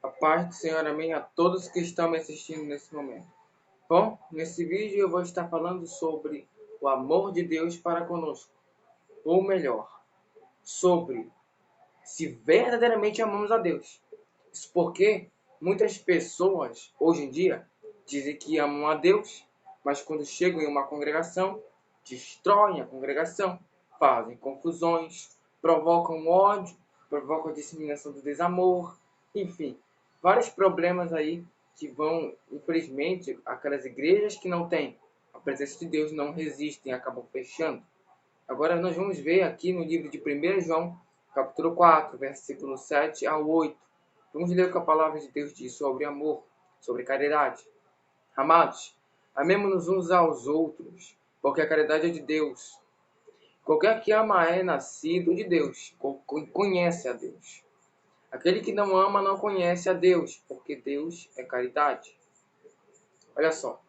A paz do Senhor, amém, a todos que estão me assistindo nesse momento. Bom, nesse vídeo eu vou estar falando sobre o amor de Deus para conosco. Ou melhor, sobre se verdadeiramente amamos a Deus. Isso porque muitas pessoas, hoje em dia, dizem que amam a Deus, mas quando chegam em uma congregação, destroem a congregação, fazem confusões, provocam ódio, provocam a disseminação do desamor, enfim, vários problemas aí que vão, infelizmente, aquelas igrejas que não têm a presença de Deus não resistem, acabam fechando. Agora nós vamos ver aqui no livro de 1 João, capítulo 4, versículo 7 ao 8. Vamos ler o que a palavra de Deus diz sobre amor, sobre caridade. Amados, amemo-nos uns aos outros, porque a caridade é de Deus. Qualquer que ama é nascido de Deus, conhece a Deus. Aquele que não ama não conhece a Deus, porque Deus é caridade. Olha só,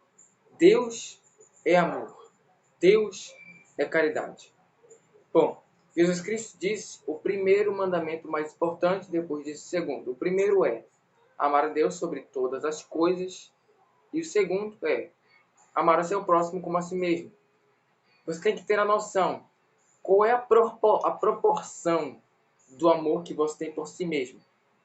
Deus é amor, Deus é caridade. Bom, Jesus Cristo disse o primeiro mandamento mais importante, depois disse o segundo. O primeiro é amar a Deus sobre todas as coisas, e o segundo é amar a seu próximo como a si mesmo. Você tem que ter a noção, qual é a proporção do amor que você tem por si mesmo.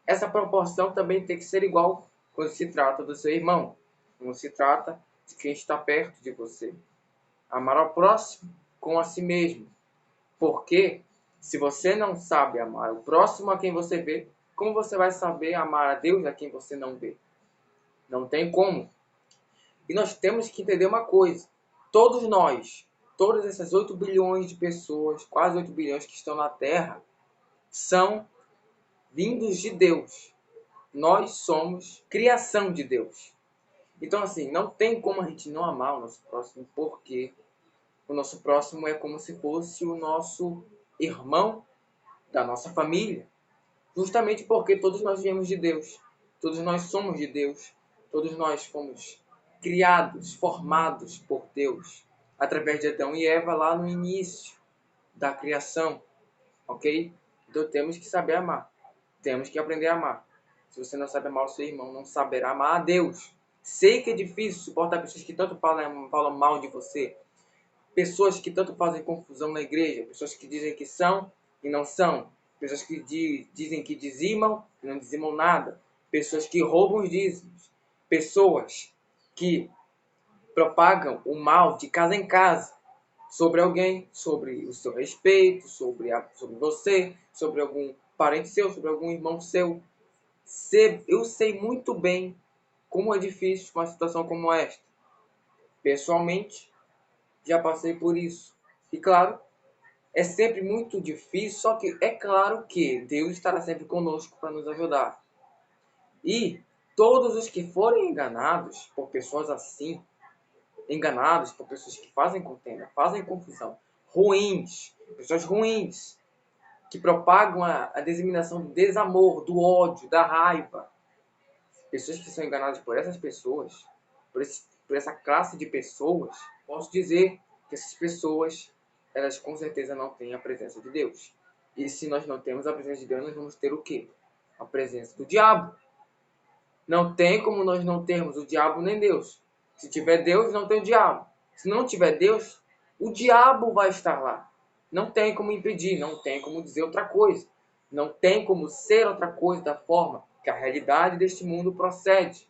Essa proporção também tem que ser igual quando se trata do seu irmão, quando se trata de quem está perto de você. Amar ao próximo como a si mesmo. Porque se você não sabe amar o próximo a quem você vê, como você vai saber amar a Deus a quem você não vê? Não tem como. E nós temos que entender uma coisa. Todos nós, todas essas 8 bilhões de pessoas, quase 8 bilhões que estão na Terra, são vindos de Deus. Nós somos criação de Deus. Então, assim, não tem como a gente não amar o nosso próximo, porque o nosso próximo é como se fosse o nosso irmão da nossa família. Justamente porque todos nós viemos de Deus. Todos nós somos de Deus. Todos nós fomos criados, formados por Deus. Através de Adão e Eva lá no início da criação. Ok? Então temos que saber amar. Temos que aprender a amar. Se você não sabe amar o seu irmão, não saberá amar a Deus. Sei que é difícil suportar pessoas que tanto falam mal de você. Pessoas que tanto fazem confusão na igreja. Pessoas que dizem que são e não são. Pessoas que dizem que dizimam e não dizimam nada. Pessoas que roubam os dízimos. Pessoas que propagam o mal de casa em casa sobre alguém, sobre o seu respeito, sobre você, sobre algum parente seu, sobre algum irmão seu. Eu sei muito bem como é difícil uma situação como esta. Pessoalmente, já passei por isso. E claro, é sempre muito difícil, só que é claro que Deus estará sempre conosco para nos ajudar. E todos os que forem enganados por pessoas assim, enganados por pessoas que fazem contenda, fazem confusão, ruins, pessoas ruins, que propagam a disseminação do desamor, do ódio, da raiva, pessoas que são enganadas por essas pessoas, por essa classe de pessoas, posso dizer que essas pessoas, elas com certeza não têm a presença de Deus. E se nós não temos a presença de Deus, nós vamos ter o quê? A presença do diabo. Não tem como nós não termos o diabo nem Deus. Se tiver Deus, não tem o diabo. Se não tiver Deus, o diabo vai estar lá. Não tem como impedir, não tem como dizer outra coisa. Não tem como ser outra coisa da forma que a realidade deste mundo procede.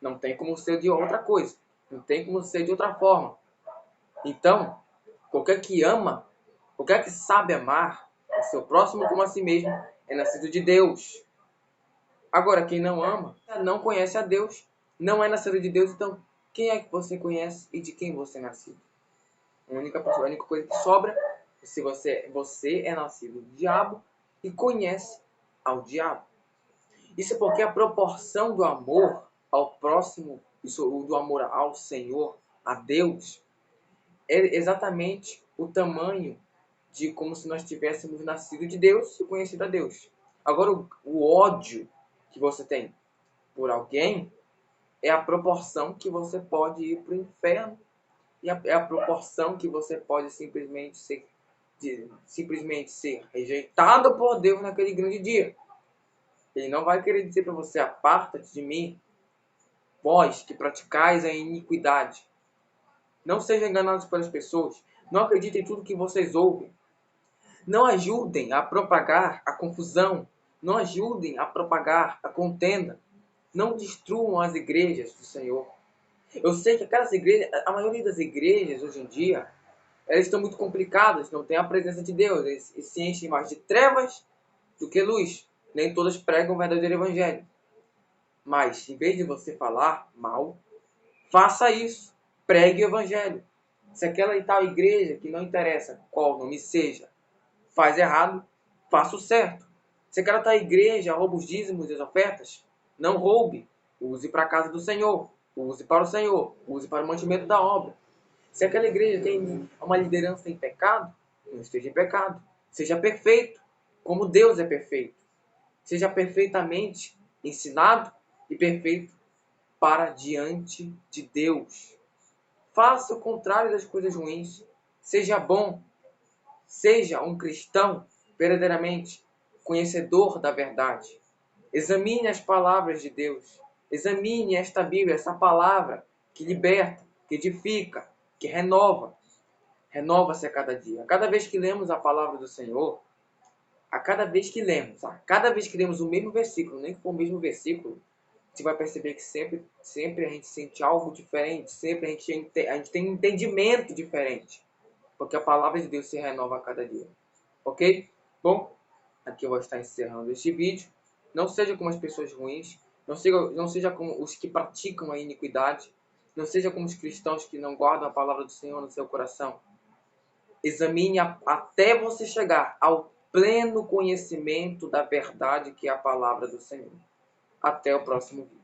Não tem como ser de outra coisa. Não tem como ser de outra forma. Então, qualquer que ama, qualquer que sabe amar o seu próximo como a si mesmo, é nascido de Deus. Agora, quem não ama, não conhece a Deus, não é nascido de Deus, então quem é que você conhece e de quem você é nascido? A única coisa que sobra é se você é nascido do diabo e conhece ao diabo. Isso porque a proporção do amor ao próximo, do amor ao Senhor, a Deus, é exatamente o tamanho de como se nós tivéssemos nascido de Deus e conhecido a Deus. Agora, o ódio que você tem por alguém é a proporção que você pode ir para o inferno e é a proporção que você pode simplesmente ser rejeitado por Deus naquele grande dia. Ele não vai querer dizer para você: aparta-te de mim, vós que praticais a iniquidade. Não sejam enganados pelas pessoas. Não acreditem em tudo que vocês ouvem. Não ajudem a propagar a confusão. Não ajudem a propagar a contenda. Não destruam as igrejas do Senhor. Eu sei que aquelas igrejas, a maioria das igrejas hoje em dia, elas estão muito complicadas, não tem a presença de Deus. Eles se enchem mais de trevas do que luz. Nem todas pregam o verdadeiro evangelho. Mas, em vez de você falar mal, faça isso. Pregue o evangelho. Se aquela e tal igreja, que não interessa qual nome seja, faz errado, faça o certo. Se aquela tal igreja rouba os dízimos e as ofertas, não roube. Use para a casa do Senhor. Use para o Senhor. Use para o mantimento da obra. Se aquela igreja tem uma liderança em pecado, não esteja em pecado. Seja perfeito, como Deus é perfeito. Seja perfeitamente ensinado e perfeito para diante de Deus. Faça o contrário das coisas ruins. Seja bom. Seja um cristão verdadeiramente conhecedor da verdade. Examine as palavras de Deus. Examine esta Bíblia, essa palavra que liberta, que edifica, que renova. Renova-se a cada dia. A cada vez que lemos a palavra do Senhor, a cada vez que lemos o mesmo versículo, nem que for o mesmo versículo, você vai perceber que sempre a gente sente algo diferente, sempre a gente tem um entendimento diferente, porque a palavra de Deus se renova a cada dia. Ok? Bom, aqui eu vou estar encerrando este vídeo. Não seja como as pessoas ruins, não seja como os que praticam a iniquidade, não seja como os cristãos que não guardam a palavra do Senhor no seu coração. Examine até você chegar ao pleno conhecimento da verdade que é a palavra do Senhor. Até o próximo vídeo.